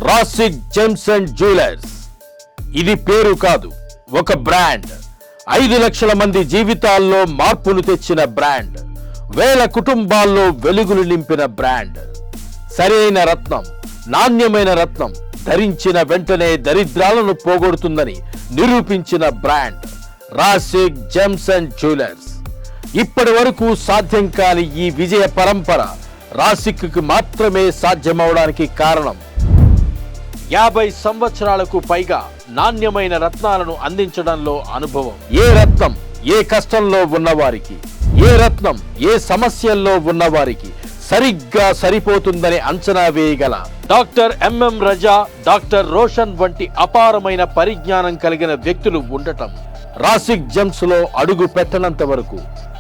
రాసిక్ gems and jewellers. ఇది పేరు కాదు, ఒక బ్రాండ్. 5 లక్షల మంది జీవితాల్లో మార్పులు తెచ్చిన బ్రాండ్. వేల కుటుంబాల్లో వెలుగులు నింపిన బ్రాండ్. సరైన రత్నం, నాణ్యమైన రత్నం ధరించిన వెంటనే దరిద్రాలను పోగొడుతుందని నిరూపించిన బ్రాండ్ రాసిక్ జెమ్స్ అండ్ జ్యువెలర్స్. ఇప్పటి వరకు సాధ్యం కాని ఈ విజయ పరంపర రాసిక్కి మాత్రమే సాధ్యమవడానికి కారణం 50 సంవత్సరాలకు పైగా నాణ్యమైన రత్నాలను అందించడంలో అనుభవం. ఏ రత్నం ఏ కష్టంలో ఉన్నవారికి, ఏ రత్నం ఏ సమస్యల్లో ఉన్నవారికి సరిగ్గా సరిపోతుందని అంచనా వేయగల డాక్టర్ ఎంఎం రజా, డాక్టర్ రోషన్ వంటి అపారమైన పరిజ్ఞానం కలిగిన వ్యక్తులు ఉండటం రాసిక్ జెమ్స్ లో అడుగు పెట్టనంత వరకు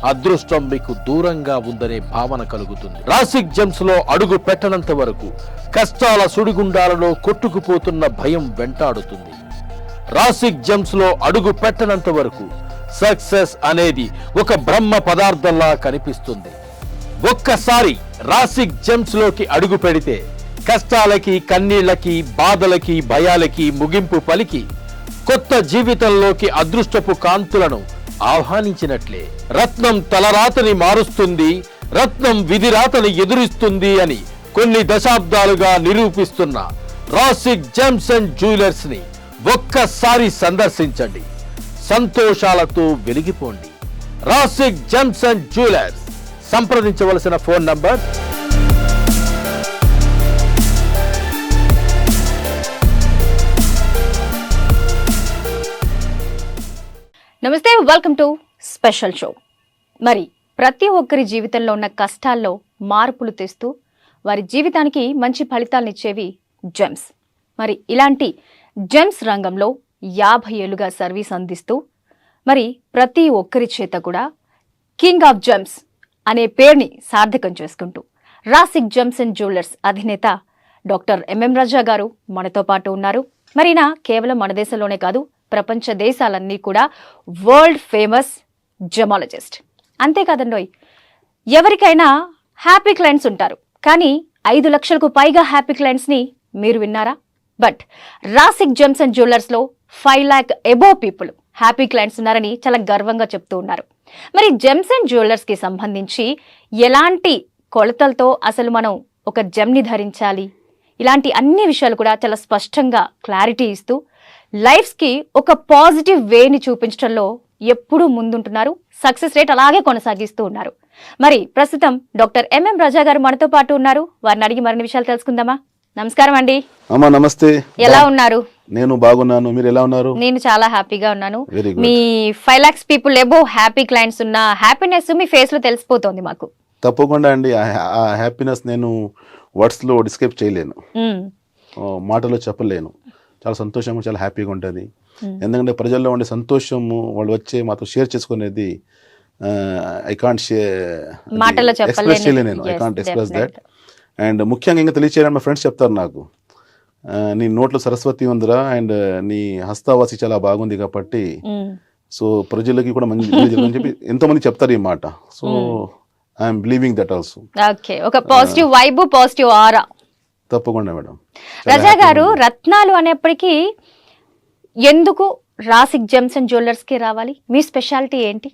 అదృష్టం మీకు దూరంగా ఉందనే భావన కలుగుతుంది. రాసిక్ జెమ్స్ లో అడుగు పెట్టనంత వరకు కష్టాల సుడిగుండాలలో కొట్టుకుపోతున్న భయం వెంటాడుతుంది. రాసిక్ జెమ్స్ లో అడుగు పెట్టనంత వరకు సక్సెస్ అనేది ఒక బ్రహ్మ పదార్థంలా కనిపిస్తుంది. ఒక్కసారి రాసిక్ జెమ్స్ లోకి అడుగు పెడితే కష్టాలకి, కన్నీళ్లకి, బాధలకి, భయాలకి ముగింపు పలికి కొత్త జీవితంలోకి అదృష్టపు కాంతులను ఆహ్వానించినట్లే. రత్నం తలరాతని మారుస్తుంది, రత్నం విధిరాతని ఎదురిస్తుంది అని కొన్ని దశాబ్దాలుగా నిరూపిస్తున్న రాసిక్ జెమ్స్ అండ్ జ్యువెలర్స్ ని ఒక్కసారి సందర్శించండి. సంతోషాలతో వెలిగిపోండి. రాసిక్ జెమ్స్ అండ్ జ్యువెలర్స్. సంప్రదించవలసిన ఫోన్ నంబర్ నమస్తే, వెల్కమ్ టు స్పెషల్ షో. మరి ప్రతి ఒక్కరి జీవితంలో ఉన్న కష్టాల్లో మార్పులు తెస్తూ వారి జీవితానికి మంచి ఫలితాలను ఇచ్చేవి జెమ్స్. మరి ఇలాంటి జెమ్స్ రంగంలో 50 ఏళ్లుగా సర్వీస్ అందిస్తూ మరి ప్రతి ఒక్కరి చేత కూడా కింగ్ ఆఫ్ జెమ్స్ అనే పేరుని సార్థకం చేసుకుంటూ రాసిక్ జెమ్స్ అండ్ జ్యువెలర్స్ అధినేత డాక్టర్ ఎంఎం రజా గారు మనతో పాటు ఉన్నారు. మరిన కేవలం మన దేశంలోనే కాదు, ప్రపంచ దేశాలన్నీ కూడా వరల్డ్ ఫేమస్ జెమాలజిస్ట్. అంతేకాదండోయ్, ఎవరికైనా హ్యాపీ క్లయింట్స్ ఉంటారు, కానీ 5 లక్షలకు పైగా హ్యాపీ క్లయింట్స్ని మీరు విన్నారా? బట్ రాసిక్ జెమ్స్ అండ్ జ్యువెలర్స్లో 5 lakh above people happy clients ఉన్నారని చాలా గర్వంగా చెప్తూ ఉన్నారు. మరి జెమ్స్ అండ్ జ్యువెలర్స్కి సంబంధించి ఎలాంటి కొలతలతో అసలు మనం ఒక జెమ్ని ధరించాలి, ఇలాంటి అన్ని విషయాలు కూడా చాలా స్పష్టంగా క్లారిటీ ఇస్తూ లైఫ్స్కి ఒక పాజిటివ్ వేని చూపించడంలో ఎప్పుడూ ముందుంటున్నారు. సక్సెస్ రేట్ అలాగే కొనసాగిస్తూ ఉన్నారు. మరి ప్రస్తుతం డాక్టర్ ఎంఎం రజా గారు మనతో పాటు ఉన్నారు. వారిని అడిగి మరిన్ని విషయాలు తెలుసుకుందామా? నమస్కారం అండి. అమ్మా నమస్తే. ఎలా ఉన్నారు? నేను బాగున్నాను, మీరు ఎలా ఉన్నారు? నేను చాలా హ్యాపీగా ఉన్నాను. మీ 5 lakhs people above happy clients ఉన్న హ్యాపీనెస్ మీ ఫేస్ లో తెలిసిపోతుంది మాకు. తప్పకుండా అండి. ఆ హ్యాపీనెస్ నేను వర్డ్స్ లో డిస్క్రైబ్ చేయలేను, మాటలో చెప్పలేను. చాలా సంతోషంగా, చాలా హ్యాపీగా ఉంటుంది. ఎందుకంటే ప్రజల్లో ఉండే సంతోషము వాళ్ళు వచ్చే మాతో షేర్ చేసుకునేది ఐ కాంట్ ఎక్స్ప్రెస్ చేయలేను నేను. I can't express that. And ముఖ్యంగా ఇంకా తెలియచేయాలని మా ఫ్రెండ్స్ చెప్తారు నాకు, నీ నోట్లో సరస్వతి ఉందిరా అండ్ నీ హస్తావాసి చాలా బాగుంది కాబట్టి సో ప్రజలకి కూడా మంచి అని చెప్పి ఎంతో మంది చెప్తారు ఈ మాట. So I'm believing that also. Okay, ఒక పాజిటివ్ వైబ్, పాజిటివ్ ఆరా. తప్పకుండా మేడం. రజా గారు, రత్నాలు అనేప్పటికీ ఎందుకు రాసిక్ జెమ్స్ అండ్ జ్యువెలర్స్ కి రావాలి? మీ స్పెషాలిటీ ఏంటి?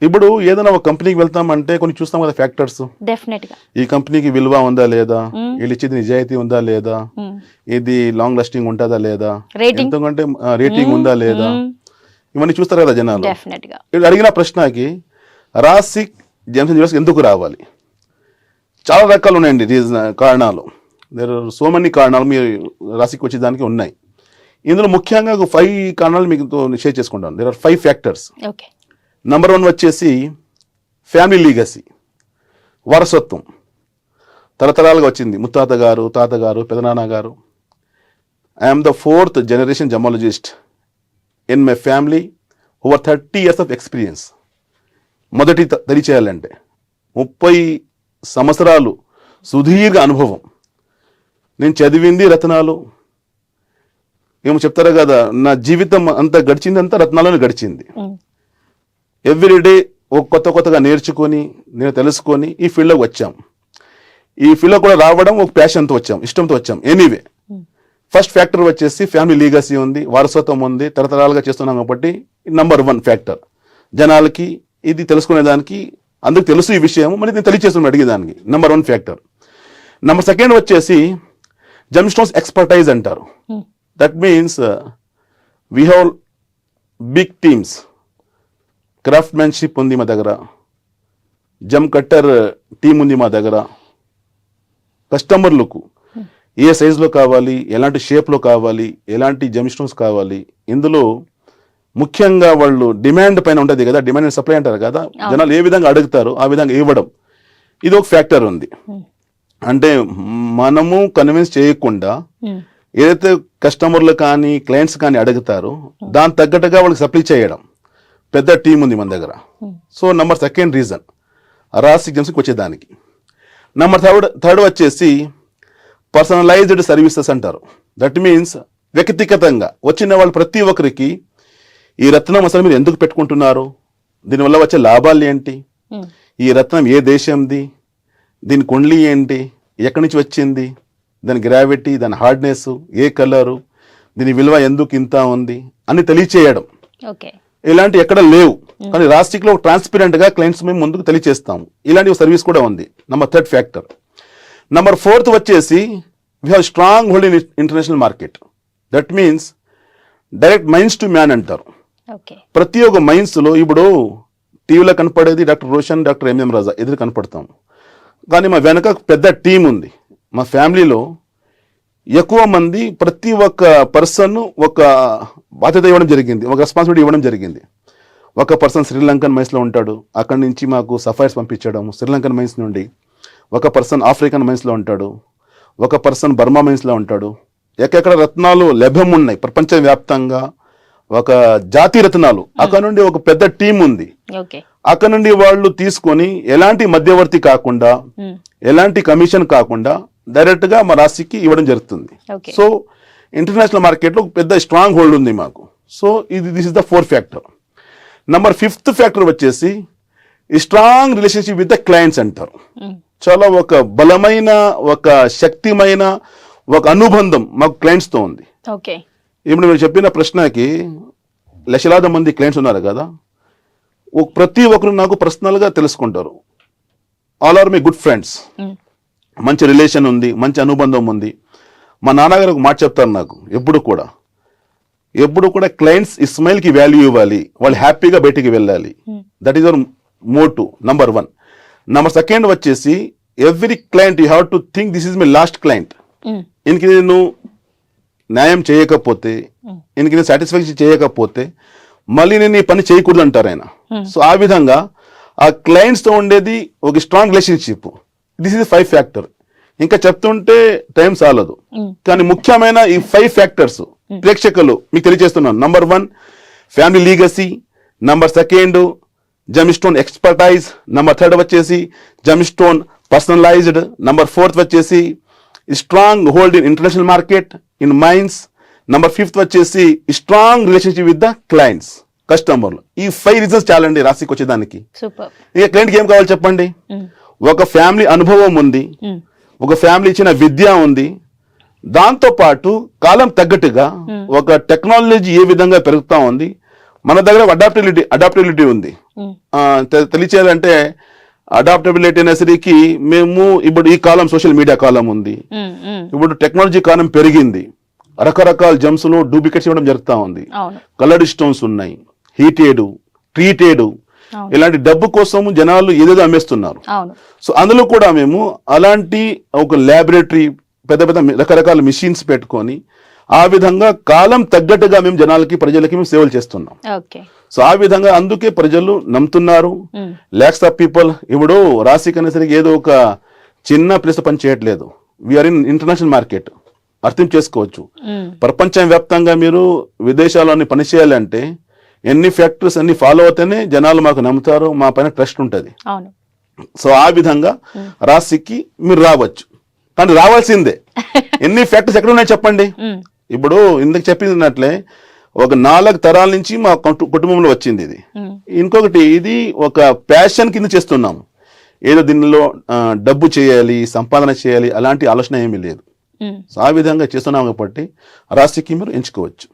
ఇప్పుడు ఏదైనా ఒక కంపెనీకి వెళ్తామంటే కొన్ని చూస్తాం కదా ఫ్యాక్టర్స్. డెఫినెట్ గా ఈ కంపెనీకి విలువ ఉందా లేదా, వీళ్ళు ఇచ్చేది నిజాయితీ ఉందా లేదా, ఇది లాంగ్ లాస్టింగ్ ఉంటుందా లేదా, ఎందుకంటే రేటింగ్ ఉందా లేదా, ఇవన్నీ చూస్తారు కదా జనాలు. డెఫినెట్ గా అడిగిన ప్రశ్నకి రాసిక్ జెమ్స్ అండ్ జ్యువెలర్స్ ఎందుకు రావాలి? చాలా రకాలు ఉన్నాయండి కారణాలు. దేర్ ఆర్ సో మెనీ కారణాలు మీరు రాసిక్ వచ్చేదానికి ఉన్నాయి. ఇందులో ముఖ్యంగా 5 కారణాలు మీకు షేర్ చేసుకుంటాను. There are 5 factors. Okay. Number 1 వచ్చేసి ఫ్యామిలీ లీగసీ, వారసత్వం. తరతరాలుగా వచ్చింది. ముత్తాత గారు, తాతగారు, పెదనాన్న గారు. I'm the 4th generation gemmologist in my family, over 30 years of experience. మొదటి తెలియచేయాలంటే 30 సంవత్సరాలు సుదీర్ఘ అనుభవం. నేను చదివింది రత్నాలు. ఏమో చెప్తారా కదా, నా జీవితం అంతా గడిచిందంతా రత్నాలను గడిచింది. ఎవ్రీడే కొత్తగా నేర్చుకొని నేను తెలుసుకొని ఈ ఫీల్డ్లోకి వచ్చాం. ఈ ఫీల్డ్లో కూడా రావడం ఒక ప్యాషన్తో వచ్చాం, ఇష్టంతో వచ్చాం. ఎనీవే ఫస్ట్ ఫ్యాక్టర్ వచ్చేసి ఫ్యామిలీ లీగసీ ఉంది, వారసత్వం ఉంది, తరతరాలుగా చేస్తున్నాం కాబట్టి నంబర్ 1 ఫ్యాక్టర్. జనాలకి ఇది తెలుసుకునేదానికి అందుకు తెలుసు ఈ విషయం, మరి నేను తెలియచేస్తున్నాను అడిగేదానికి నంబర్ 1 ఫ్యాక్టర్. నంబర్ 2 వచ్చేసి జెమ్ స్టోన్స్ ఎక్స్పర్టైజ్ అంటారు. That means we have big teams, craftsmanship ఉంది మా దగ్గర, జమ్ కట్టర్ టీం ఉంది మా దగ్గర. కస్టమర్లకు ఏ సైజులో కావాలి, ఎలాంటి షేప్లో కావాలి, ఎలాంటి జెమ్ స్టోన్స్ కావాలి, ఇందులో ముఖ్యంగా వాళ్ళు డిమాండ్ పైన ఉంటుంది కదా, డిమాండ్ అండ్ సప్లై అంటారు కదా, జనాలు ఏ విధంగా అడుగుతారో ఆ విధంగా ఇవ్వడం, ఇది ఒక ఫ్యాక్టర్ ఉంది. అంటే మనము కన్విన్స్ చేయకుండా ఏదైతే కస్టమర్లు కానీ క్లయింట్స్ కానీ అడుగుతారో దాని తగ్గట్టుగా వాళ్ళకి సప్లై చేయడం, పెద్ద టీం ఉంది మన దగ్గర. సో నంబర్ 2 రీజన్ రాసి జెమ్స్కి వచ్చేదానికి. నంబర్ 3 వచ్చేసి పర్సనలైజ్డ్ సర్వీసెస్ అంటారు. దట్ మీన్స్ వ్యక్తిగతంగా వచ్చిన వాళ్ళు ప్రతి ఒక్కరికి ఈ రత్నం అసలు మీరు ఎందుకు పెట్టుకుంటున్నారు, దీనివల్ల వచ్చే లాభాలు ఏంటి, ఈ రత్నం ఏ దేశంది, దీని కొండ్లి ఏంటి, ఎక్కడి నుంచి వచ్చింది, దాని గ్రావిటీ, దాని హార్డ్నెస్, ఏ కలరు, దీని విలువ ఎందుకు ఇంత ఉంది అని తెలియచేయడం. ఇలాంటి ఎక్కడ లేవు, కానీ రాస్టిక్లో ట్రాన్స్పరెంట్ గా క్లయింట్స్ మేము ముందుకు తెలియచేస్తాము. ఇలాంటి సర్వీస్ కూడా ఉంది. Number 3 factor. నంబర్ 4 వచ్చేసి we have stronghold in international market. That means direct mines to man అంటారు. ప్రతి ఒక్క మైన్స్ లో ఇప్పుడు టీవీలో కనపడేది doctor Roshan, doctor MM Raja ఎదురు కనపడతాము, కానీ మా వెనక పెద్ద టీం ఉంది. మా ఫ్యామిలీలో ఎక్కువ మంది, ప్రతి ఒక్క పర్సన్ ఒక బాధ్యత ఇవ్వడం జరిగింది, ఒక రెస్పాన్సిబిలిటీ ఇవ్వడం జరిగింది. ఒక పర్సన్ శ్రీలంకన్ మైన్స్లో ఉంటాడు, అక్కడి నుంచి మాకు సఫైర్స్ పంపించడం శ్రీలంకన్ మైన్స్ నుండి. ఒక పర్సన్ ఆఫ్రికన్ మైన్స్లో ఉంటాడు, ఒక పర్సన్ బర్మా మైన్స్లో ఉంటాడు. ఎక్కడెక్కడ రత్నాలు లభ్యం ఉన్నాయి ప్రపంచవ్యాప్తంగా, ఒక జాతి రత్నాలు, అక్కడ నుండి ఒక పెద్ద టీం ఉంది. అక్కడ నుండి వాళ్ళు తీసుకొని ఎలాంటి మధ్యవర్తి కాకుండా, ఎలాంటి కమిషన్ కాకుండా డైరెక్ట్ గా మా రాశికి ఇవ్వడం జరుగుతుంది. సో ఇంటర్నేషనల్ మార్కెట్ లో పెద్ద స్ట్రాంగ్ హోల్డ్ ఉంది మాకు. So this is the 4th factor. Number 5th factor వచ్చేసి strong relationship with the clients అంటారు. చాలా ఒక బలమైన, ఒక శక్తిమైన ఒక అనుబంధం మాకు క్లయింట్స్ తో ఉంది. ఇప్పుడు మీరు చెప్పిన ప్రశ్నకి లక్షలాది మంది క్లయింట్స్ ఉన్నారు కదా, ప్రతి ఒక్కరు నాకు పర్సనల్గా తెలుసుకుంటారు. All are my good friends. మంచి రిలేషన్ ఉంది, మంచి అనుబంధం ఉంది. మా నాన్నగారు ఒక మాట చెప్తారు నాకు ఎప్పుడు కూడా క్లయింట్స్ ఇస్మాయిల్కి వాల్యూ ఇవ్వాలి, వాళ్ళు హ్యాపీగా బయటికి వెళ్ళాలి. That is our motto, number 1. Number 2 వచ్చేసి every client you have to think this is my last client. ఇంక నేను న్యాయం చేయకపోతే, ఇంక నేను సాటిస్ఫాక్షన్ చేయకపోతే మళ్ళీ నేను ఈ పని చేయకూడదు అంటారు ఆయన. సో ఆ విధంగా ఆ క్లయింట్స్ తో ఉండేది ఒక strong relationship. This is 5 factor. ఇంకా చెప్తుంటే టైం చాలదు, కానీ ముఖ్యమైన ఈ 5 ఫ్యాక్టర్స్ ప్రేక్షకులు మీకు తెలియజేస్తున్నాను. Number 1 family legacy, number 2 gem stone expertise, number 3 వచ్చేసి జెమ్ స్టోన్ పర్సనలైజ్డ్, నంబర్ 4 వచ్చేసి stronghold in international market in mines, number 5 వచ్చేసి strong relationship with the clients, కస్టమర్లు. ఈ 5 రీజన్స్ చాలండి రాశికి వచ్చేదానికి. ఇక క్లయింట్కి ఏం కావాలి చెప్పండి? ఒక ఫ్యామిలీ అనుభవం ఉంది, ఒక ఫ్యామిలీ ఇచ్చిన విద్య ఉంది, దాంతో పాటు కాలం తగ్గట్టుగా ఒక టెక్నాలజీ ఏ విధంగా పెరుగుతా ఉంది, మన దగ్గర అడాప్టబిలిటీ ఉంది. తెలియచేయాలంటే అడాప్టబిలిటీ అనేసరికి మేము ఇప్పుడు ఈ కాలం సోషల్ మీడియా కాలం ఉంది, ఇప్పుడు టెక్నాలజీ కాలం పెరిగింది, రకరకాల జెమ్స్ లో డూప్లికేట్స్ ఇవ్వడం జరుగుతూ ఉంది. కలర్డ్ స్టోన్స్ ఉన్నాయి, హీటెడ్, ట్రీటెడ్, ఇలాంటి డబ్బు కోసం జనాలు ఏదేదో అమ్మేస్తున్నారు. సో అందులో కూడా మేము అలాంటి ఒక ల్యాబొరేటరీ, పెద్ద పెద్ద రకరకాల మిషన్స్ పెట్టుకొని ఆ విధంగా కాలం తగ్గట్టుగా మేము జనాలకి, ప్రజలకి మేము సేవలు చేస్తున్నాం. సో ఆ విధంగా అందుకే ప్రజలు నమ్ముతున్నారు. లాక్స్ ఆఫ్ పీపుల్ ఇప్పుడు రాశికి అనేసరికి ఏదో ఒక చిన్న ప్లేస్ పని చేయట్లేదు. వీఆర్ ఇన్ ఇంటర్నేషనల్ మార్కెట్, అర్థం చేసుకోవచ్చు. ప్రపంచం వ్యాప్తంగా మీరు విదేశాల్లో పనిచేయాలంటే ఎన్ని ఫ్యాక్టర్స్ అన్ని ఫాలో అవుతేనే జనాలు మాకు నమ్ముతారు, మా పైన ట్రస్ట్ ఉంటుంది. సో ఆ విధంగా రాశికి మీరు రావచ్చు, కానీ రావాల్సిందే. ఎన్ని ఫ్యాక్టర్స్ ఎక్కడ ఉన్నాయి చెప్పండి? ఇప్పుడు ఇందుకు చెప్పినట్లే ఒక 4 తరాల నుంచి మా కుటుంబంలో వచ్చింది ఇది. ఇంకొకటి, ఇది ఒక ప్యాషన్ కింద చేస్తున్నాము. ఏదో దీనిలో డబ్బు చేయాలి, సంపాదన చేయాలి అలాంటి ఆలోచన ఏమీ లేదు. సో ఆ విధంగా చేస్తున్నాం కాబట్టి రాశికి మీరు ఎంచుకోవచ్చు.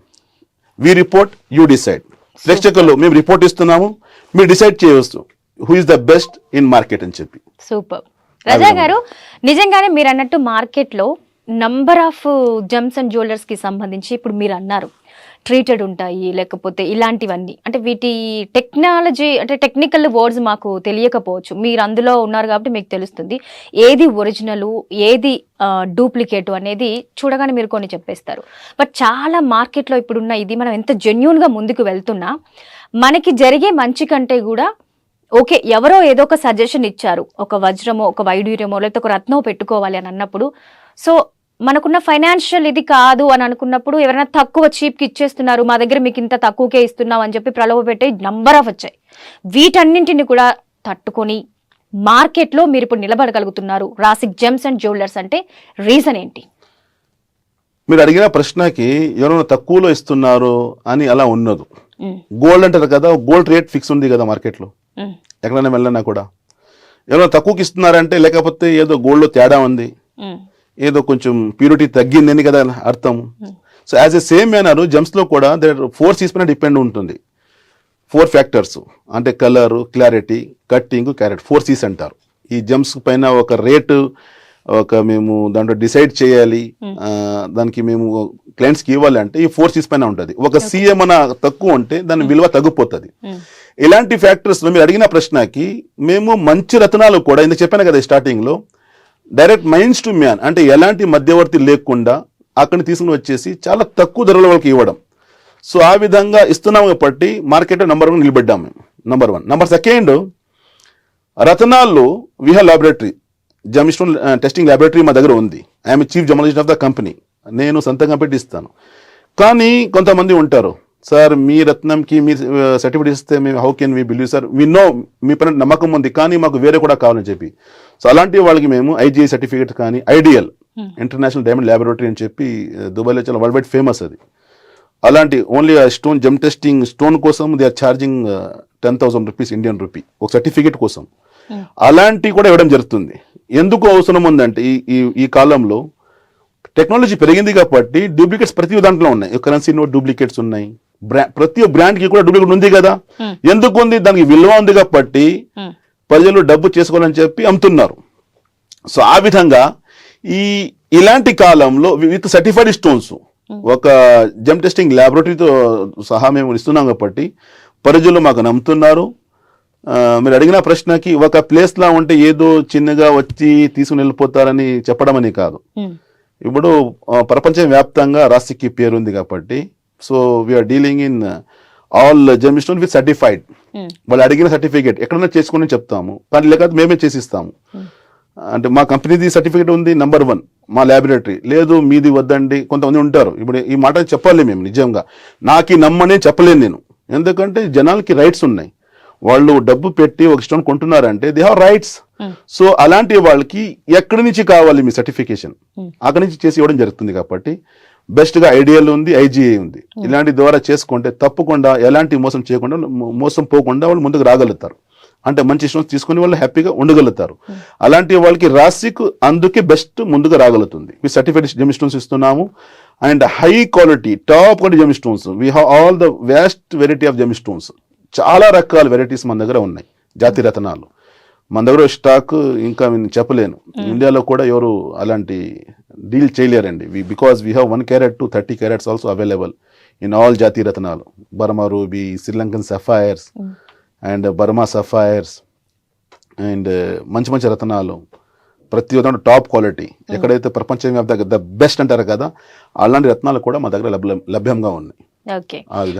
We report, you decide. ప్రేక్షకులు మేము రిపోర్ట్ ఇస్తున్నాము, మీరు డిసైడ్ చేయవచ్చు who is the best in market అని చెప్పి. సూపర్. రజా గారు, నిజంగానే మీరు అన్నట్టు మార్కెట్లో number of gems and jewellers కి సంబంధించి ఇప్పుడు మీరు అన్నారు ట్రీటెడ్ ఉంటాయి, లేకపోతే ఇలాంటివన్నీ, అంటే వీటి టెక్నాలజీ అంటే టెక్నికల్ వర్డ్స్ మాకు తెలియకపోవచ్చు, మీరు అందులో ఉన్నారు కాబట్టి మీకు తెలుస్తుంది ఏది ఒరిజినల్ ఏది డూప్లికేట్ అనేది చూడగానే మీరు కొన్ని చెప్పేస్తారు. బట్ చాలా మార్కెట్లో ఇప్పుడున్న ఇది మనం ఎంత జెన్యూన్గా ముందుకు వెళ్తున్నా మనకి జరిగే మంచి కంటే కూడా ఓకే ఎవరో ఏదో ఒక సజెషన్ ఇచ్చారు, ఒక వజ్రమో ఒక వైడూర్యమో లేకపోతే ఒక రత్నమో పెట్టుకోవాలి అని అన్నప్పుడు, సో మనకున్న ఫైనాన్షియల్ ఇది కాదు అని అనుకున్నప్పుడు ఎవరైనా తక్కువ చీప్కి ఇచ్చేస్తున్నారు, మా దగ్గర మీకు ఇంత తక్కువకే ఇస్తున్నాం అని చెప్పి ప్రలోభ పెట్టే నంబర్ ఆఫ్ వచ్చాయి. వీటన్నింటిని కూడా తట్టుకొని మార్కెట్లో మీరు ఇప్పుడు నిలబడగలుగుతున్నారు రాసిక్ జెమ్స్ అండ్ జ్యువెలర్స్ అంటే రీజన్ ఏంటి? మీరు అడిగిన ప్రశ్నకి ఎవరైనా తక్కువలో ఇస్తున్నారు అని అలా ఉన్నదు. గోల్డ్ అంటారు కదా, గోల్డ్ రేట్ ఫిక్స్ ఉంది కదా మార్కెట్లో, ఎక్కడైనా వెళ్ళినా కూడా ఎవరైనా తక్కువకి ఇస్తున్నారంటే లేకపోతే ఏదో గోల్డ్లో తేడా ఉంది, ఏదో కొంచెం ప్యూరిటీ తగ్గిందని కదా అర్థం. So as a same manner జెమ్స్లో కూడా దేర్ 4 C's పైన డిపెండ్ ఉంటుంది. 4 ఫ్యాక్టర్స్ అంటే colour, clarity, cutting, carrot, 4 C's అంటారు. ఈ జెమ్స్ పైన ఒక రేటు మేము దాంట్లో డిసైడ్ చేయాలి, దానికి మేము క్లయింట్స్కి ఇవ్వాలి అంటే ఈ 4 C's పైన ఉంటుంది. ఒక C ఏమైనా తక్కువ ఉంటే దాని విలువ తగ్గిపోతుంది. ఇలాంటి ఫ్యాక్టర్స్ మీరు అడిగిన ప్రశ్నకి మేము మంచి రత్నాలు కూడా ఇందుకు చెప్పాను కదా స్టార్టింగ్లో, డైరెక్ట్ మైన్స్ టు మ్యాన్ అంటే ఎలాంటి మధ్యవర్తి లేకుండా అక్కడిని తీసుకుని వచ్చేసి చాలా తక్కువ ధరల వాళ్ళకి ఇవ్వడం. సో ఆ విధంగా ఇస్తున్నాము కాబట్టి మార్కెట్లో నెంబర్ 1 నిలబడ్డాము మేము. నెంబర్ 1. నెంబర్ 2, రత్నాల్లో we have laboratory, gemstone testing laboratory మా దగ్గర ఉంది. I'm chief journalist of the company. నేను సొంతంగా పెట్టి ఇస్తాను. కానీ కొంతమంది ఉంటారు, సార్ మీ రత్నంకి మీ సర్టిఫికేట్ ఇస్తే మేము how can we believe sir, we know మీ పైన నమ్మకం ఉంది కానీ మాకు వేరే కూడా కావాలని చెప్పి. సో అలాంటి వాళ్ళకి మేము ఐజీఐ సర్టిఫికేట్ కానీ ఐడియల్ ఇంటర్నేషనల్ డైమండ్ ల్యాబొరేటరీ అని చెప్పి దుబాయ్లో చాలా వరల్డ్ వైడ్ ఫేమస్ అది. అలాంటి only stone gem testing stone కోసం they are charging 10,000 rupees Indian rupee ఒక సర్టిఫికేట్ కోసం. అలాంటి కూడా ఇవ్వడం జరుగుతుంది. ఎందుకు అవసరం ఉందంటే ఈ కాలంలో టెక్నాలజీ పెరిగింది కాబట్టి డూప్లికేట్స్ ప్రతి దాంట్లో ఉన్నాయి. కరెన్సీ నోట్ డూప్లికేట్స్ ఉన్నాయి, ప్రతి బ్రాండ్కి కూడా డూప్లికేట్ ఉంది కదా. ఎందుకు ఉంది? దానికి విలువ ఉంది కాబట్టి ప్రజలు డబ్బు చేసుకోవాలని చెప్పి అమ్ముతున్నారు. సో ఆ విధంగా ఇలాంటి కాలంలో విత్ సర్టిఫైడ్ స్టోన్స్ ఒక జెమ్ టెస్టింగ్ ల్యాబొరేటరీతో సహా మేము ఇస్తున్నాం కాబట్టి ప్రజలు మాకు నమ్ముతున్నారు. మీరు అడిగిన ప్రశ్నకి ఒక ప్లేస్లా ఉంటే ఏదో చిన్నగా వచ్చి తీసుకుని వెళ్ళిపోతారని చెప్పడం అని కాదు. ఇప్పుడు ప్రపంచ వ్యాప్తంగా రాశికి పేరు ఉంది కాబట్టి so we are dealing in all gem stone with certified. వాళ్ళు అడిగిన సర్టిఫికేట్ ఎక్కడైనా చేసుకుని చెప్తాము, కానీ లేకపోతే మేమే చేసిస్తాము. అంటే మా కంపెనీది సర్టిఫికేట్ ఉంది నెంబర్ 1 మా ల్యాబొరేటరీ, లేదు మీది వద్దండి. కొంతమంది ఉంటారు, ఇప్పుడు ఈ మాట చెప్పాలి మేము నిజంగా, నాకు నమ్మనే చెప్పలేను నేను. ఎందుకంటే జనాలకి రైట్స్ ఉన్నాయి, వాళ్ళు డబ్బు పెట్టి ఒక స్టోన్ కొంటున్నారంటే దే హ్యావ్ రైట్స్. సో అలాంటి వాళ్ళకి ఎక్కడి నుంచి కావాలి మీ సర్టిఫికేషన్, అక్కడి నుంచి చేసి ఇవ్వడం జరుగుతుంది. కాబట్టి బెస్ట్గా ఐడియల్ ఉంది, ఐజీఐ ఉంది. ఇలాంటి ద్వారా చేసుకుంటే తప్పకుండా ఎలాంటి మోసం పోకుండా వాళ్ళు ముందుకు రాగలుగుతారు. అంటే మంచి స్టోన్స్ తీసుకుని వాళ్ళు హ్యాపీగా ఉండగలుగుతారు. అలాంటి వాళ్ళకి రాశికు అందుకే బెస్ట్ ముందుగా రాగలుగుతుంది. మీ సర్టిఫైడ్ జెమ్ స్టోన్స్ ఇస్తున్నాము and high quality top quality gem stones. We have all the vast variety of gem stones. చాలా రకాల వెరైటీస్ మన దగ్గర ఉన్నాయి. జాతి రత్నాలు మన దగ్గర స్టాక్ ఇంకా నేను చెప్పలేను. ఇండియాలో కూడా ఎవరు అలాంటి డీల్ చేయలేరండి. Because we have 1 carat to 30 carats also available in all జాతి రత్నాలు. Burma ruby, Sri Lankan sapphires and Burma sapphires and మంచి మంచి రత్నాలు ప్రతి ఒక్క టాప్ క్వాలిటీ. ఎక్కడైతే ప్రపంచవ్యాప్తంగా ద బెస్ట్ అంటారు కదా, అలాంటి రత్నాలు కూడా మా దగ్గర లభ్యంగా ఉన్నాయి. ఓకే.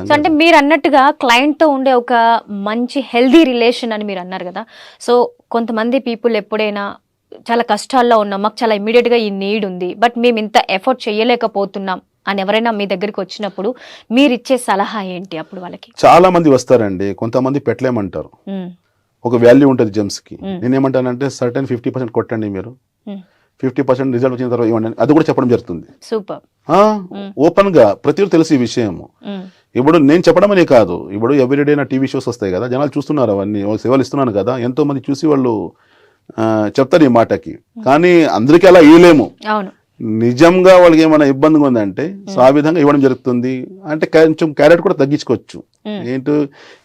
సో అంటే మీరు అన్నట్టుగా క్లయింట్ తో ఉండే ఒక మంచి హెల్దీ రిలేషన్ అని మీరు అన్నారు కదా. సో కొంతమంది పీపుల్ ఎప్పుడైనా చాలా కష్టాల్లో ఉన్నాం, మాకు చాలా ఇమ్మీడియట్ గా ఈ నీడ్ ఉంది, బట్ మేము ఇంత ఎఫర్ట్ చేయలేకపోతున్నాం అని ఎవరైనా మీ దగ్గరికి వచ్చినప్పుడు మీరు ఇచ్చే సలహా ఏంటి అప్పుడు వాళ్ళకి? చాలా మంది వస్తారండి, కొంతమంది పెట్టలేమంటారు. ఒక వాల్యూ ఉంటుంది జెమ్స్ కి. నేనేమంటానంటే సర్టెన్ 50% కొట్టండి, మీరు 50% రిజల్ట్ వచ్చిన తర్వాత ఇవ్వండి, అది కూడా చెప్పడం జరుగుతుంది. సూపర్. ఓపెన్ గా ప్రతి ఒక్కరు తెలిసి విషయం. ఇప్పుడు నేను చెప్పడం అనే కాదు, ఇప్పుడు ఎవ్రీడే నా టీవీ షోస్ వస్తాయి కదా, జనాలు చూస్తున్నారు, అవన్నీ సేవలు ఇస్తున్నాను కదా, ఎంతో మంది చూసి వాళ్ళు చెప్తారు ఈ మాటకి. కానీ అందరికీ అలా ఇవ్వలేము. నిజంగా వాళ్ళకి ఏమైనా ఇబ్బందిగా ఉందంటే సో ఆ విధంగా ఇవ్వడం జరుగుతుంది. అంటే కొంచెం క్యారెట్ కూడా తగ్గించుకోవచ్చు. ఏంటో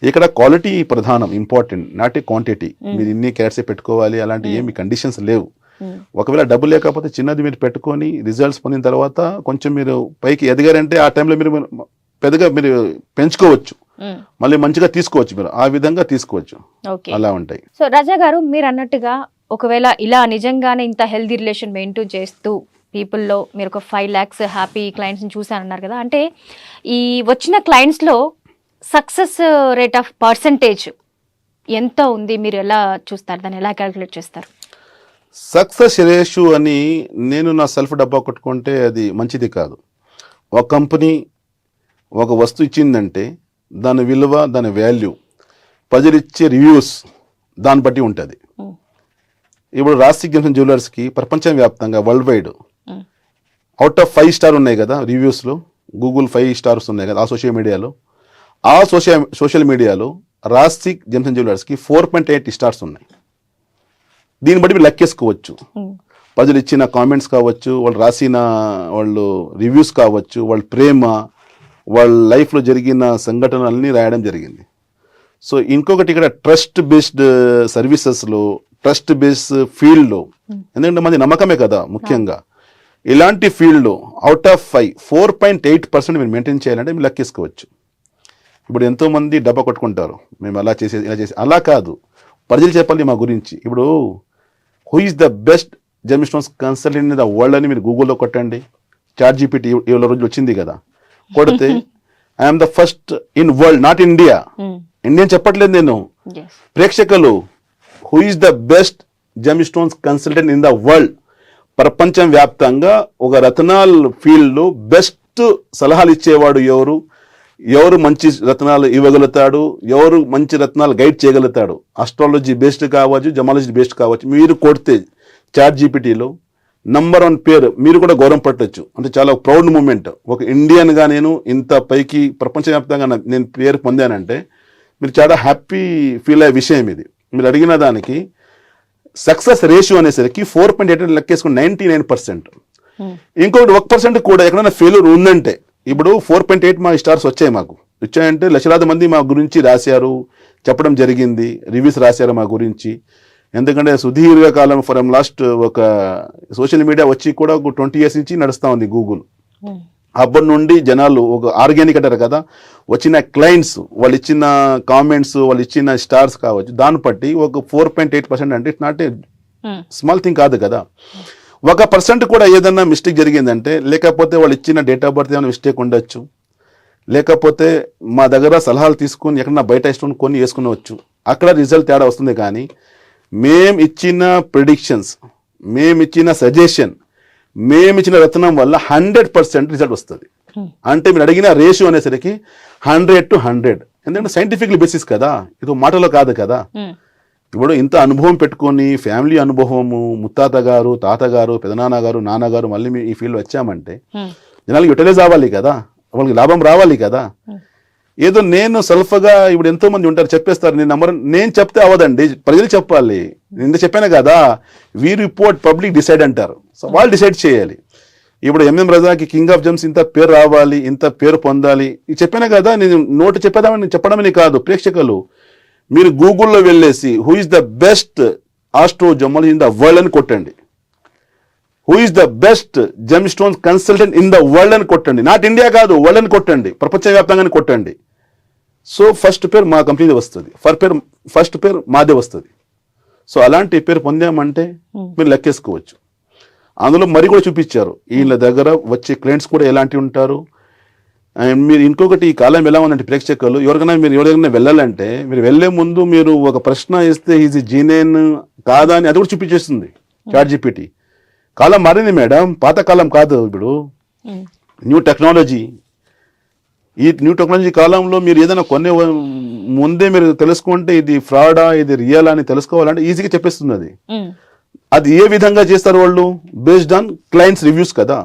ఇక్కడ క్వాలిటీ ప్రధానం, ఇంపార్టెంట్, నాట్ ఏ క్వాంటిటీ. మీరు ఇన్ని క్యారెట్సే పెట్టుకోవాలి అలాంటి ఏమి కండిషన్స్ లేవు. ఒకవేళ డబ్బు లేకపోతే చిన్నది మీరు పెట్టుకొని రిజల్ట్స్ పొందిన తర్వాత కొంచెం మీరు పైకి ఎదిగారంటే ఆ టైంలో మీరు పెద్దగా మీరు పెంచుకోవచ్చు, మళ్ళీ మంచిగా తీసుకోవచ్చు, మీరు ఆ విధంగా తీసుకోవచ్చు. అలా ఉంటాయి. సో రాజా గారు, మీరు అన్నట్టుగా ఒకవేళ ఇలా నిజంగానే ఇంత హెల్దీ రిలేషన్ మెయింటైన్ చేస్తూ పీపుల్లో మీరు ఒక 5 lakhs హ్యాపీ క్లయింట్స్ని చూసానన్నారు కదా, అంటే ఈ వచ్చిన క్లయింట్స్లో సక్సెస్ రేట్ ఆఫ్ పర్సంటేజ్ ఎంత ఉంది? మీరు ఎలా చూస్తారు, దాన్ని ఎలా క్యాలిక్యులేట్ చేస్తారు? సక్సెస్ రేషియో అని నేను నా సెల్ఫ్ డబ్బా కొట్టుకుంటే అది మంచిది కాదు. ఒక కంపెనీ ఒక వస్తువు ఇచ్చిందంటే దాని విలువ, దాని వాల్యూ, ప్రజలు ఇచ్చే రివ్యూస్ దాన్ని బట్టి ఉంటుంది. ఇప్పుడు రాస్టిక్ జంక్షన్ జ్యువెలర్స్కి ప్రపంచవ్యాప్తంగా world wide out of 5 star ఉన్నాయి కదా రివ్యూస్లో, గూగుల్ 5 స్టార్స్ ఉన్నాయి కదా ఆ సోషల్ మీడియాలో రాస్టిక్ జంక్షన్ జ్యువెలర్స్కి 4.8 స్టార్స్ ఉన్నాయి. దీన్ని బట్టి మీరు లెక్కేసుకోవచ్చు. ప్రజలు ఇచ్చిన కామెంట్స్ కావచ్చు, వాళ్ళు రాసిన వాళ్ళు రివ్యూస్ కావచ్చు, వాళ్ళ ప్రేమ, వాళ్ళ లైఫ్లో జరిగిన సంఘటనలన్నీ రాయడం జరిగింది. సో ఇంకొకటి ఇక్కడ ట్రస్ట్ బేస్డ్ సర్వీసెస్లో, ట్రస్ట్ బేస్డ్ ఫీల్డ్లో, ఎందుకంటే మంది నమ్మకమే కదా ముఖ్యంగా, ఇలాంటి ఫీల్డ్లో అవుట్ ఆఫ్ 4.8% మీరు మెయింటైన్ చేయాలంటే మీరు లెక్కేసుకోవచ్చు. ఇప్పుడు ఎంతోమంది డబ్బా కొట్టుకుంటారు, మేము అలా చేసేది ఇలా చేసి, అలా కాదు, ప్రజలు చెప్పాలి మా గురించి. ఇప్పుడు who is the best gem stones consultant in the world అని మీరు గూగుల్లో కొట్టండి. ChatGPT ఇవాళ రోజు వచ్చింది కదా, కొడితే I'm the first in world, not India. Indian చెప్పట్లేదు నేను, ప్రేక్షకులు who is the best gem stones consultant in the world, ప్రపంచం వ్యాప్తంగా ఒక రత్నాల్ ఫీల్డ్లో బెస్ట్ సలహాలు ఇచ్చేవాడు ఎవరు మంచి రత్నాలు ఇవ్వగలుగుతాడు, ఎవరు మంచి రత్నాలు గైడ్ చేయగలుగుతాడు, ఆస్ట్రాలజీ బేస్డ్ కావచ్చు, జమాలజీ బేస్డ్ కావచ్చు, మీరు కొడితే ChatGPTలో నంబర్ 1 పేరు, మీరు కూడా గౌరవం పట్టచ్చు. అంటే చాలా ప్రౌడ్ మూమెంట్. ఒక ఇండియన్గా నేను ఇంత పైకి ప్రపంచవ్యాప్తంగా నేను పేరు పొందానంటే మీరు చాలా హ్యాపీ ఫీల్ అయ్యే విషయం ఇది. మీరు అడిగిన దానికి సక్సెస్ రేషియో అనేసరికి 4.8 లెక్కేసుకుని 99%. ఇంకొకటి 1% కూడా ఎక్కడైనా ఫెయిల్యూర్ ఉందంటే, ఇప్పుడు 4.8 మా స్టార్స్ వచ్చాయంటే లక్షలాది మంది మా గురించి రాశారు, చెప్పడం జరిగింది, రివ్యూస్ రాశారు మా గురించి. ఎందుకంటే సుదీర్ఘకాలం ఫ్రమ్ లాస్ట్ ఒక సోషల్ మీడియా వచ్చి కూడా ఒక 20 years నుంచి నడుస్తూ ఉంది గూగుల్. అప్పటి నుండి జనాలు ఒక ఆర్గానిక్ అంటారు కదా, వచ్చిన క్లయింట్స్, వాళ్ళు ఇచ్చిన కామెంట్స్, వాళ్ళు ఇచ్చిన స్టార్స్ కావచ్చు, దాన్ని బట్టి ఒక 4.8% అంటే it's not a small thing కాదు కదా. 1% కూడా ఏదన్నా మిస్టేక్ జరిగిందంటే, లేకపోతే వాళ్ళు ఇచ్చిన డేట్ ఆఫ్ బర్త్ ఏమైనా మిస్టేక్ ఉండొచ్చు, లేకపోతే మా దగ్గర సలహాలు తీసుకొని ఎక్కడన్నా బయట ఇష్టం కొన్ని వేసుకునవచ్చు, అక్కడ రిజల్ట్ తేడా వస్తుంది. కానీ మేము ఇచ్చిన ప్రిడిక్షన్స్, మేము ఇచ్చిన సజెషన్, మేము ఇచ్చిన రత్నం వల్ల 100% రిజల్ట్ వస్తుంది. అంటే మీరు అడిగిన రేషియో అనేసరికి 100 to 100. ఎందుకంటే సైంటిఫిక్ బేసిస్ కదా, ఇది మాటలో కాదు కదా. ఇప్పుడు ఇంత అనుభవం పెట్టుకొని, ఫ్యామిలీ అనుభవము, ముత్తాత గారు, తాతగారు, పెదనాన్న గారు, నాన్నగారు, మళ్ళీ మీ ఈ ఫీల్డ్ వచ్చామంటే జనాలకి యూటిలైజ్ అవ్వాలి కదా, వాళ్ళకి లాభం రావాలి కదా. ఏదో నేను సెల్ఫ్గా ఇప్పుడు ఎంతో మంది ఉంటారు చెప్పేస్తారు, నేను చెప్తే అవ్వదండి, ప్రజలు చెప్పాలి. నేను చెప్పాను కదా, వీ రిపోర్ట్ పబ్లిక్ డిసైడ్ అంటారు. సో వాళ్ళు డిసైడ్ చేయాలి. ఇప్పుడు ఎంఎం రజాకి కింగ్ ఆఫ్ జెమ్స్ ఇంత పేరు రావాలి, ఇంత పేరు పొందాలి, ఇది చెప్పాను కదా. నేను నోటు చెప్పడమని కాదు, ప్రేక్షకులు మీరు గూగుల్లో వెళ్ళేసి who is the best astro gemology in the world అని కొట్టండి, who is the best gem stones consultant in the world అని కొట్టండి. నాట్ ఇండియా కాదు, వరల్డ్ అని కొట్టండి, ప్రపంచవ్యాప్తంగా కొట్టండి. సో ఫస్ట్ పేరు మా కంపెనీదే వస్తుంది, ఫస్ట్ పేరు మాదే వస్తుంది. సో అలాంటి పేరు పొందామంటే మీరు లెక్కేసుకోవచ్చు. అందులో మరి కూడా చూపించారు, వీళ్ళ దగ్గర వచ్చే క్లయింట్స్ కూడా ఎలాంటి ఉంటారు. అండ్ మీరు ఇంకొకటి, ఈ కాలం ఎలా ఉందంటే ప్రేక్షకులు ఎవరికైనా వెళ్ళాలంటే మీరు వెళ్లే ముందు మీరు ఒక ప్రశ్న ఇస్తే ఈజ్ జీనేన్ కాదా అని అది కూడా చూపించేస్తుంది ChatGPT. కాలం మారింది మేడం, పాత కాలం కాదు. ఇప్పుడు న్యూ టెక్నాలజీ, ఈ న్యూ టెక్నాలజీ కాలంలో మీరు ఏదైనా కొనే ముందే మీరు తెలుసుకుంటే ఇది ఫ్రాడా, ఇది రియల్ అని తెలుసుకోవాలంటే ఈజీగా చెప్పేస్తుంది. అది ఏ విధంగా చేస్తారు వాళ్ళు? బేస్డ్ ఆన్ క్లయింట్స్ రివ్యూస్ కదా,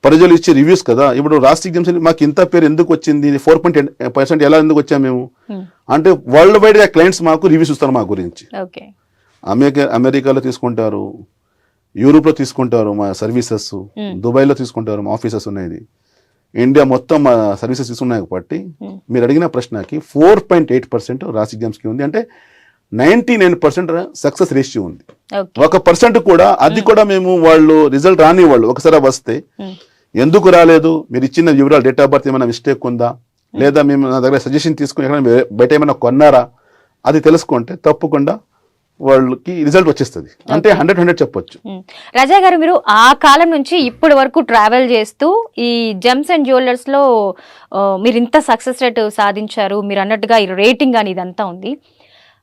ప్రజలు ఇచ్చే రివ్యూస్ కదా. ఇప్పుడు రాస్టిక్ జెమ్స్ మాకు ఇంత పేరు ఎందుకు వచ్చింది, 4.8% ఎలా ఎందుకు వచ్చాము మేము అంటే, వరల్డ్ వైడ్ గా క్లయింట్స్ మాకు రివ్యూస్ ఇస్తారు మా గురించి. అమెరికాలో తీసుకుంటారు, యూరోప్లో తీసుకుంటారు మా సర్వీసెస్, దుబాయ్లో తీసుకుంటారు మా ఆఫీసెస్ ఉన్నాయి, ఇండియా మొత్తం మా సర్వీసెస్ తీసుకున్నాయి కాబట్టి మీరు అడిగిన ప్రశ్నకి 4.8% రాసిక్ జెమ్స్కి ఉంది. అంటే 99% సక్సెస్ రేషియో ఉంది. 1% కూడా అది కూడా మేము వాళ్ళు రిజల్ట్ రాని వాళ్ళు ఒకసారి వస్తే ఎందుకు రాలేదు, మీరు ఇచ్చిన వివరాలు డేట్ ఆఫ్ బర్త్ ఏమైనా మిస్టేక్ ఉందా, లేదా మేము నా దగ్గర సజెషన్ తీసుకుని ఎక్కడ బయట ఏమైనా కొన్నారా, అది తెలుసుకుంటే తప్పకుండా వాళ్ళకి రిజల్ట్ వచ్చేస్తుంది. అంటే 100 చెప్పొచ్చు. రాజా గారు, మీరు ఆ కాలం నుంచి ఇప్పటి వరకు ట్రావెల్ చేస్తూ ఈ జెమ్స్ అండ్ జ్యువెలర్స్ లో మీరు ఇంత సక్సెస్ రేట్ సాధించారు, మీరు అన్నట్టుగా ఈ రేటింగ్ అని ఇదంతా ఉంది.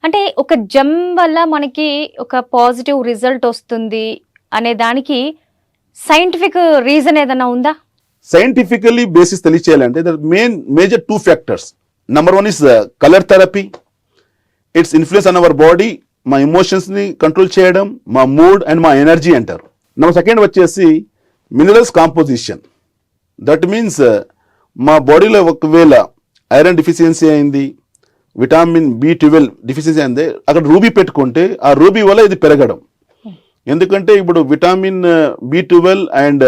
అంటే ఒక జెమ్ వల్ల మనకి ఒక పాజిటివ్ రిజల్ట్ వస్తుంది అనే దానికి సైంటిఫిక్ రీజన్ ఏదైనా ఉందా? సైంటిఫికలీ బేసిస్ తెలియచేయాలంటే major 2 factors. Number 1 is colour therapy. Its influence on our body, మా ఎమోషన్స్ని కంట్రోల్ చేయడం, మా మూడ్ అండ్ మా ఎనర్జీ అంటారు. నెంబర్ 2 వచ్చేసి మినరల్స్ కాంపోజిషన్. దట్ మీన్స్ మా బాడీలో ఒకవేళ ఐరన్ డిఫిషియన్సీ అయింది, విటామిన్ B12 డిఫిషియన్సీ అయింది, అక్కడ రూబీ పెట్టుకుంటే ఆ రూబీ వల్ల ఇది పెరగడం. ఎందుకంటే ఇప్పుడు విటామిన్ B12 అండ్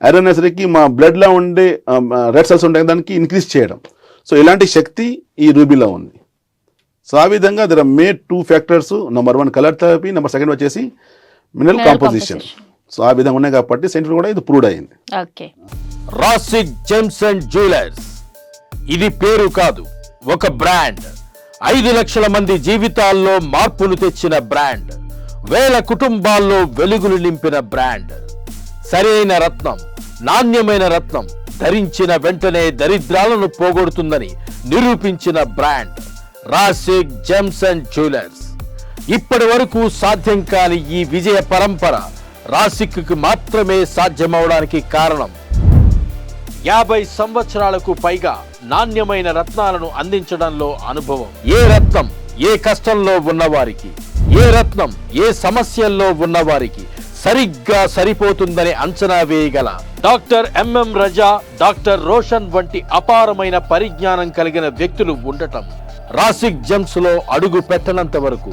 ఐరన్ అనేసరికి మా బ్లడ్లో ఉండే రెడ్ సెల్స్ ఉండే దానికి ఇంక్రీజ్ చేయడం. సో ఇలాంటి శక్తి ఈ రూబీలో ఉంది. సో ఆ విధంగా there are made 2 factors. Number 1 colour therapy, number 2 వచ్చేసి మినరల్ కాంపోజిషన్. సో ఆ విధంగా ఉన్నాయి కాబట్టి సైంటిఫిక్ కూడా ఇది ప్రూవ్డ్ అయింది. ఓకే. రాసిక్ జెమ్స్ అండ్ జ్యువెలర్స్ ఇది పేరు కాదు, ఒక బ్రాండ్. 5 లక్షల మంది జీవితాల్లో మార్పులు తెచ్చిన బ్రాండ్, వేల కుటుంబాల్లో వెలుగులు నింపిన బ్రాండ్. సరైన రత్నం, నాణ్యమైన రత్నం ధరించిన వెంటనే దరిద్రాలను పోగొడుతుందని నిరూపించిన బ్రాండ్ రాసిక్ జెమ్స్ అండ్ జ్యువెలర్స్. ఇప్పటి వరకు సాధ్యం కాని ఈ విజయ పరంపర రాసిక్కి మాత్రమే సాధ్యమవడానికి కారణం 50 సంవత్సరాలకు పైగా నాణ్యమైన రత్నాలను అందించడంలో అనుభవం. ఏ రత్నం ఏ కష్టంలో ఉన్నవారికి, ఏ రత్నం ఏ సమస్యల్లో ఉన్నవారికి సరిగ్గా సరిపోతుందని అంచనా వేయగల డాక్టర్ ఎంఎం రజా, డాక్టర్ రోషన్ వంటి అపారమైన పరిజ్ఞానం కలిగిన వ్యక్తులు ఉండటం రాసిక్ జెమ్స్ లో అడుగు పెట్టనంత వరకు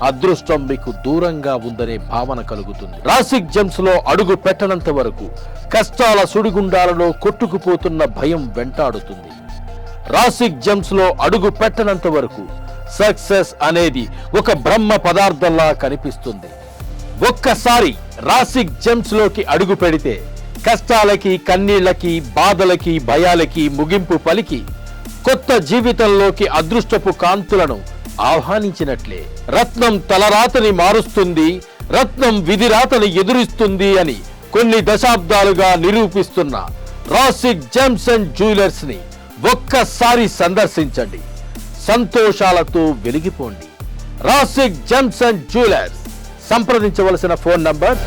అదృష్టం మీకు దూరంగా ఉందనే భావన కలుగుతుంది. రాసిక్ జెమ్స్ లో అడుగు పెట్టనంత వరకు కష్టాల సుడిగుండాలలో కొట్టుకుపోతున్న భయం వెంటాడుతుంది. రాసిక్ జెమ్స్ లో అడుగు పెట్టనంత వరకు సక్సెస్ అనేది ఒక బ్రహ్మ పదార్థంలా కనిపిస్తుంది. ఒక్కసారి రాసిక్ జెమ్స్ లోకి అడుగు పెడితే కష్టాలకి, కన్నీళ్లకి, బాధలకి, భయాలకి ముగింపు పలికి కొత్త జీవితంలోకి అదృష్టపు కాంతులను ఆహ్వానించినట్లే. రత్నం తలరాతని మారుస్తుంది, రత్నం విధిరాతని ఎదురిస్తుంది అని కొన్ని దశాబ్దాలుగా నిరూపిస్తున్న రాసిక్ జెమ్స్ అండ్ జ్యువెలర్స్ ని ఒక్కసారి సందర్శించండి, సంతోషాలతో వెలిగిపోండి. రాసిక్ జెమ్స్ అండ్ జ్యువెలర్స్. సంప్రదించవలసిన ఫోన్ నంబర్